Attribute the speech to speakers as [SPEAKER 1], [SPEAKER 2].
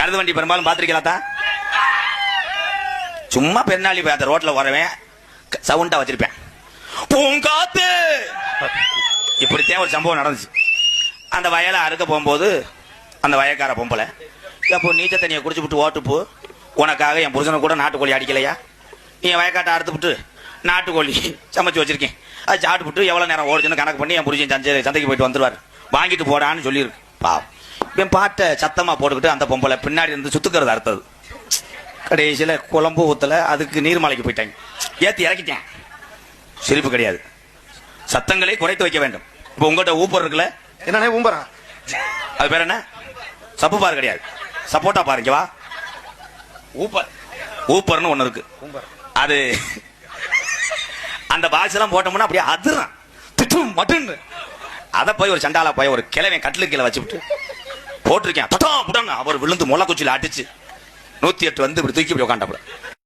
[SPEAKER 1] கருது வண்டி பெரும்பாலும் பாத்திருக்கீங்களா? சும்மா பெருநாளி போய் அந்த ரோட்ல வரவேன் சவுண்டா வச்சிருப்பேன், பூங்காத்து. இப்படித்தான் ஒரு சம்பவம் நடந்துச்சு. அந்த வயலை அறுக்க போகும்போது அந்த வயக்கார பொம்பளை, அப்போ நீச்ச தண்ணியை குடிச்சு விட்டு ஓட்டுப்பு, உனக்காக என் புருஷனை கூட நாட்டுக்கோழி அடிக்கலையா, நீ வயக்காட்டை அறுத்து விட்டு நாட்டுக்கோழி சமைச்சு வச்சிருக்கேன், அது சாப்பிட்டு விட்டு எவ்வளவு நேரம் ஓடுச்சுன்னு கணக்கு பண்ணி என் புருஷன் சந்தைக்கு போயிட்டு வந்துருவார், வாங்கிட்டு போடான்னு சொல்லியிருக்கு. பாவம் என் பாட்டை சத்தமா போட்டுக்கிட்டு அந்த பொம்பளை பின்னாடி இருந்து சுத்துக்கிறது அறுத்தது. கடைசியில குழம்பு ஊத்தல, அதுக்கு நீர்மலைக்கு போயிட்டாங்க, ஏத்தி இறக்கிட்டேன். சிரிப்பு கிடையாது, சத்தங்களை குறைத்து வைக்க வேண்டும். இப்ப உங்கள்கிட்ட ஊப்பர் இருக்குல்ல,
[SPEAKER 2] என்ன ஊம்பரா,
[SPEAKER 1] அது பேர் என்ன, சப்பு பார் கிடையாது, சப்போட்டா பாருங்க வா. ஊப்பர் ஊப்பர்னு ஒண்ணு இருக்கு, அது அந்த பாக்ஸ் எல்லாம் போட்டோம்னா அப்படியே அதிரம் திட்டும் மட்டும். அதை போய் ஒரு சண்டாலா போய் ஒரு கிழவன் கட்டிலுக்கு கீழே வச்சுவிட்டு போட்டிருக்கேன், அவர் விழுந்து முளை குச்சியில அடிச்சு 108 வந்து இப்படி தூக்கி இப்படி உட்காண்டப்பட.